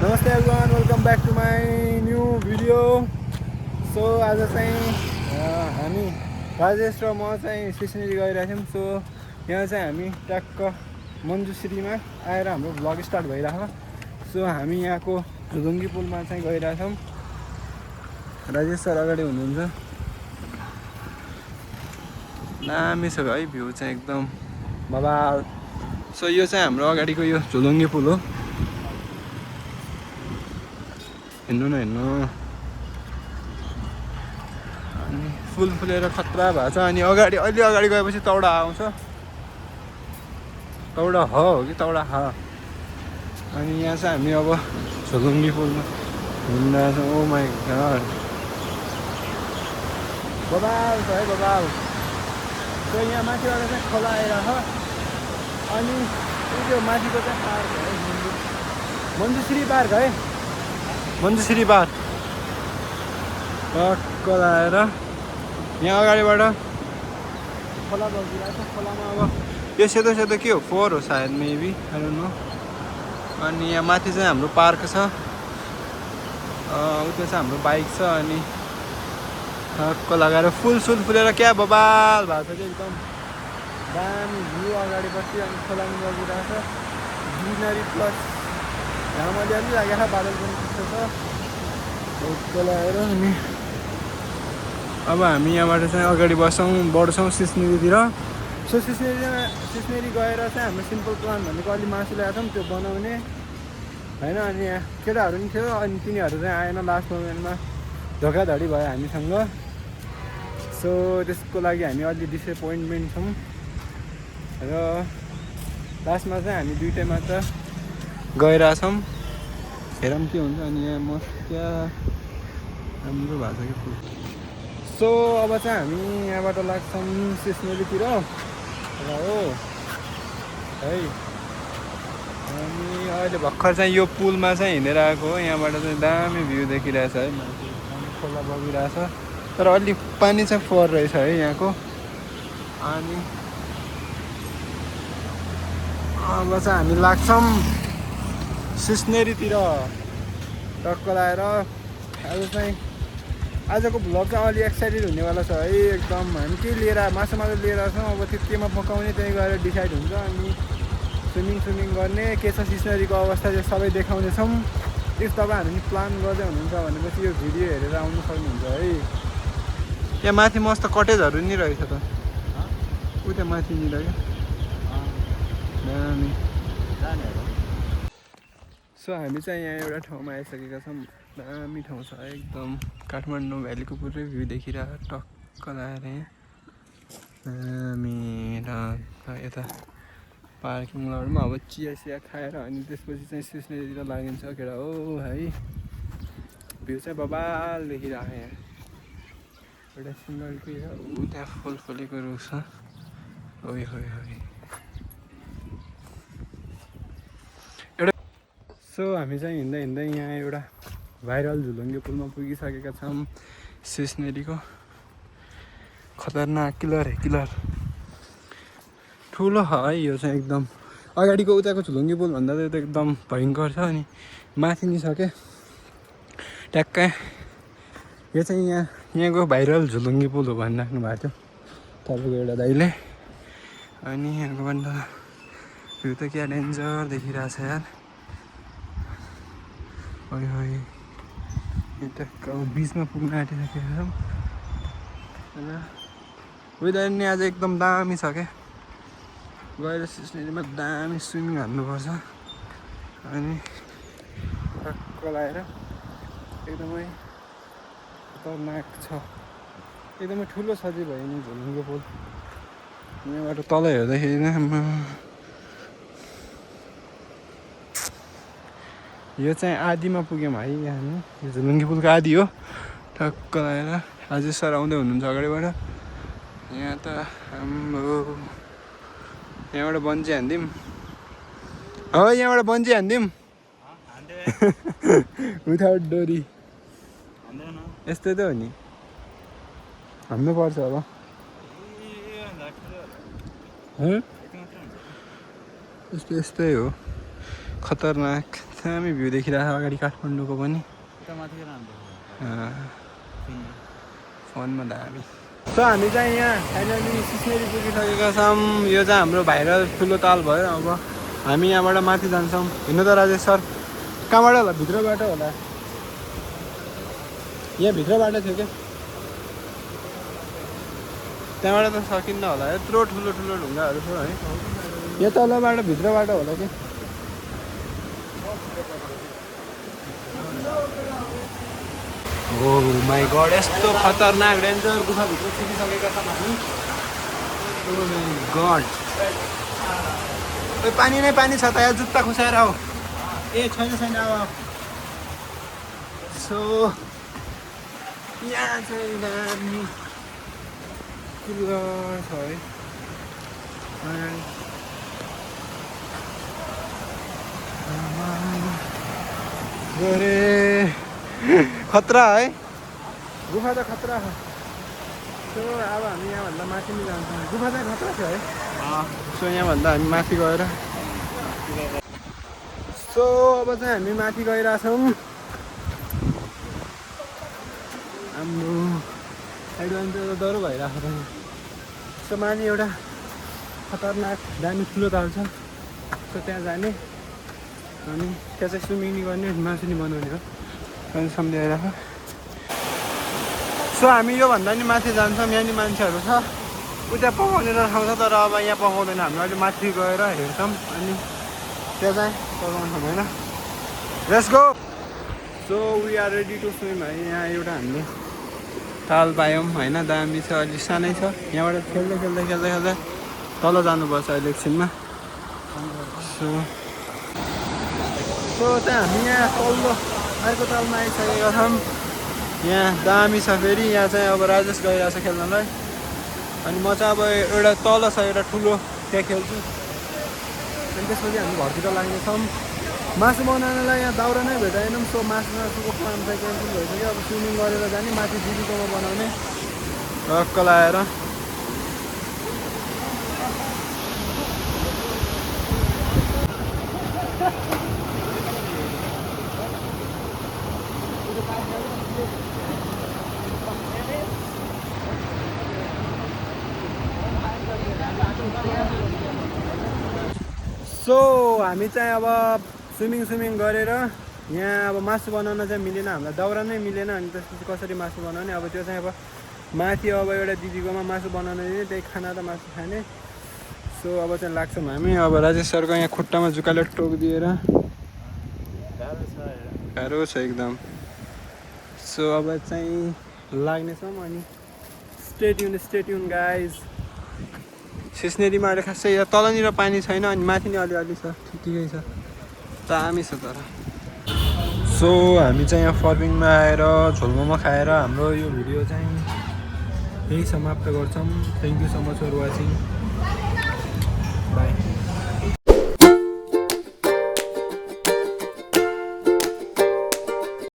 नमस्ते everyone, welcome back to my new video. So आज चाहिँ हामी राजेश र म चाहिँ सिस्नेरी गइरहेको थियौँ। सो यहाँ चाहिँ हामी ट्याक्क मन्जुश्रीमा आएर हाम्रो भ्लग स्टार्ट भइरहेको। सो हामी यहाँको झुलुङ्गी पुलमा चाहिँ गइरहेछौँ। राजेश सर अगाडि हुनुहुन्छ। दामी छ है भ्यू चाहिँ एकदम बबाल। सो यो चाहिँ हाम्रो अगाडिको यो झुलुङ्गी पुल हो। हिँड्नु न हिँड्नु। अनि फुल फुलेर खतरा भएको छ। अनि अगाडि अलि अगाडि गएपछि तौडा आउँछ। तौडा हो कि तौडा ह। अनि यहाँ चाहिँ हामी अब झुलुङ्गी पुलमा हिँडिरहेछौँ। ओ माई गॉड, बबाल छ है बबाल। सो यहाँ माथिबाट चाहिँ खोला आइरहेको। अनि त्यो माथिको चाहिँ पार्क है, मन्जुश्री पार्क है, मन्जुश्री पार्क। टक्क आएर यहाँ अगाडिबाट खोला बगिरहेको छ। खोलामा अब यो सेतो सेतो के हो, फोहोर हो सायद, मेबी, आई डोन्ट नो। अनि यहाँ माथि चाहिँ हाम्रो पार्क छ। उता चाहिँ हाम्रो बाइक छ। अनि टक्क लगाएर फुल फुलेर क्या बबाल भएको छ कि एकदम दामी भ्यू अगाडिपट्टि। अनि खोला पनि बगिरहेको छ, ग्रिनरी प्लस घाम अलिअलि लागेको छ, बादल पनि त्यस्तो छ। टक्क लगाएर अनि अब हामी यहाँबाट चाहिँ अगाडि बढ्छौँ सिस्नेरीतिर। सो सिस्नेरी गएर चाहिँ हाम्रो सिम्पल प्लान भनेको अलि मासु ल्याएको छौँ, त्यो बनाउने होइन। अनि यहाँ केटाहरू पनि थियो, अनि तिनीहरू चाहिँ आएन। लास्ट मोमेन्टमा धोकाधडी भयो हामीसँग। सो त्यसको लागि हामी अलि डिसएपोइन्टमेन्ट छौँ। र लास्टमा चाहिँ हामी दुइटै मात्र गइरहेछौँ। हेरौँ के हुन्छ। अनि यहाँ म क्या राम्रो भएको छ कि पुल। सो अब चाहिँ हामी यहाँबाट लाग्छौँ सिस्नेरीतिर र हो है। अनि अहिले भर्खर चाहिँ यो पुलमा चाहिँ हिँडेर आएको हो। यहाँबाट चाहिँ दामी भ्यू देखिरहेछ है, माथि खोला बगिरहेछ। तर अलि पानी चाहिँ फोहोर रहेछ है यहाँको। अनि अब चाहिँ हामी लाग्छौँ सिस्नेरीतिर। टक्क लगाएर आजको भ्लग चाहिँ अलि एक्साइटेड हुनेवाला छ है एकदम। हामी के लिएर मासु लिएर छौँ। अब त्यो केमा पकाउने त्यहीँ गएर डिसाइड हुन्छ। अनि स्विमिङ गर्ने के छ, सिस्नेरीको अवस्था त्यो सबै देखाउनेछौँ। इफ तपाईँ हामी प्लान गर्दै हुनुहुन्छ भनेपछि यो भिडियो हेरेर आउनु सक्नुहुन्छ है। यहाँ माथि मस्त कटेजहरू नि रहेछ त, उता माथि नि क्या दामी। सो हामी चाहिँ यहाँ एउटा ठाउँमा आइसकेका छौँ। दामी ठाउँ छ एकदम। काठमाडौँ भ्यालीको पुरै भ्यू देखिरहेको टक्क लगाएर यहाँ दामी। र यता पार्किङ लडमा अब चिया खाएर अनि त्यसपछि चाहिँ सिस्नेरीतिर लागिन्छ केटा हो है। भ्यू चाहिँ बबाल देखिरहेको यहाँ। एउटा सिङ्गल ट्री छ, त्यहाँ फुल फुलेको रुख छ। होइ होइ होइ। सो हामी चाहिँ हिँड्दै यहाँ एउटा भाइरल झुलुङ्गे पुलमा पुगिसकेका छौँ। सिस्नेरीको खतरनाक किलर ठुलो है यो चाहिँ एकदम। अगाडिको उताको झुलुङ्गे पुल भन्दा चाहिँ एकदम भयङ्कर छ। अनि माथि नि छ क्या ट्याक्कै। यो चाहिँ यहाँको भाइरल झुलुङ्गे पुल हो भनिराख्नु भएको थियो तपाईँको एउटा दाइले। अनि यहाँकोबाट भ्यू त क्या डेन्जर देखिरहेछ यार। होइ होइ, यो ट्याक्क बिचमा पुग्न आँटिसकेका छौँ होइन। वेदर नि आज एकदम दामी छ क्या। गएर सिस्नेरीमा दामी स्विमिङ हान्नुपर्छ। अनि टक्क लगाएर एकदमै खतरनाक छ, एकदमै ठुलो छ जी भयो नि झुलुङ्गे पुल। यहाँबाट तल हेर्दाखेरि यो चाहिँ आधीमा पुग्यौँ है हामी। यो झुलुङ्गे पुलको आधी हो। टक्क लगाएर राजेश सर आउँदै हुनुहुन्छ अगाडिबाट। यहाँ त हाम्रो यहाँबाट बन्ची हान्दिउँ हो, यहाँबाट बन्ची हान्दिउँ विथआउट डोरी। यस्तै त हो नि, हान्नु पर्छ अब। यस्तै हो, खतरनाक। दामी भ्यू देखिरहेको छ अगाडि काठमाडौँको पनि फोनमा दामी। सो हामी चाहिँ यहाँ फाइनली सिस्नेरी पुगिसकेका छौँ। यो चाहिँ हाम्रो भाइरल ठुलो ताल भयो। अब हामी यहाँबाट माथि जान्छौँ। हिँड्नु त राजेश सर कहाँबाट होला? भित्रबाट होला। यहाँ भित्रबाट थियो क्या, त्यहाँबाट त सकिन्न होला। यत्रो ठुलो ठुलो ढुङ्गाहरू छ है। यो तलबाट भित्रबाट होला कि। ओ माई गड, यस्तो खतरनाक डेन्जर गुफाभित्र छिरिसकेका छौँ हामी। ओ माई गड, पानी नै पानी छ त यहाँ, जुत्ता खुसाएर आऊ। ए छैन छैन अब। सो यहाँ चाहिँ दामी पिलर छ है। गरे खतरा है, गुफा त खतरा छ। सो अब हामी यहाँभन्दा माथि नै जान्छौँ। गुफा चाहिँ खतरा छ है। सो यहाँभन्दा हामी माथि गएर, सो अब चाहिँ हामी माथि गइरहेछौँ। हाम्रो एडभेन्चर त डह्रो भइरहेको छ। सो माथि एउटा खतरनाक दामी ठुलो ताल छ। सो त्यहाँ जाने अनि त्यहाँ चाहिँ स्विमिङ नि गर्ने, मासु नि बनाउने हो। अनि सम्झाइरहेको। सो हामी योभन्दा नि माथि जान्छौँ। यहाँ नि मान्छेहरू छ, उता पकाउने ठाउँ छ, तर अब यहाँ पकाउँदैन। हामी अहिले माथि गएर हेर्छौँ अनि त्यहाँ चाहिँ पकाउँछौँ होइन। Let's go. So we are ready to swim है। यहाँ एउटा हामीले ताल पायौँ होइन, दामी छ, अलिक सानै छ। यहाँबाट खेल्दै खेल्दै खेल्दै खेल्दै तल जानुपर्छ अहिले एकछिनमा। सो त्यहाँ हामी यहाँ तल्लो अर्को तालमा आइसकेका छौँ। यहाँ दामी छ फेरि। यहाँ चाहिँ अब राजेश गइरहेको छ खेल्नलाई। अनि म चाहिँ अब एउटा तल छ एउटा ठुलो, त्यहाँ खेल्छु। अनि त्यसपछि हामी घरतिर लाग्नेछौँ। मासु बनाउनलाई यहाँ दाउरा नै भेटाएनौँ। सो मासुको प्लान चाहिँ क्यान्सल भइसक्यो। अब स्विमिङ गरेर जाने, माथि दिदीकोमा बनाउने रक्क लाएर। सो हामी चाहिँ अब स्विमिङ गरेर यहाँ अब मासु बनाउन चाहिँ मिलेन, हामीलाई दाउरा नै मिलेन। अनि त्यसपछि कसरी मासु बनाउने, अब त्यो चाहिँ अब माथि अब एउटा दिदीकोमा मासु बनाउन दिने, त्यही खाना र मासु खाने। सो अब चाहिँ लाग्छौँ हामी। अब राजेश सरको यहाँ खुट्टामा जुकाले टोकिदिएर गाह्रो छ एकदम। सो अब चाहिँ लाग्नेछौँ। अनि स्टे ट्युन गाइज। सिस्नेरीमा अहिले खासै यहाँ तलनिर पानी छैन, अनि माथि नै अलिअलि छ, ठिकै छ, दामी छ तर। सो हामी चाहिँ यहाँ फर्बिङमा आएर झोलमोमो खाएर हाम्रो यो भिडियो चाहिँ यही समाप्त गर्छौँ। Thank you so much for watching.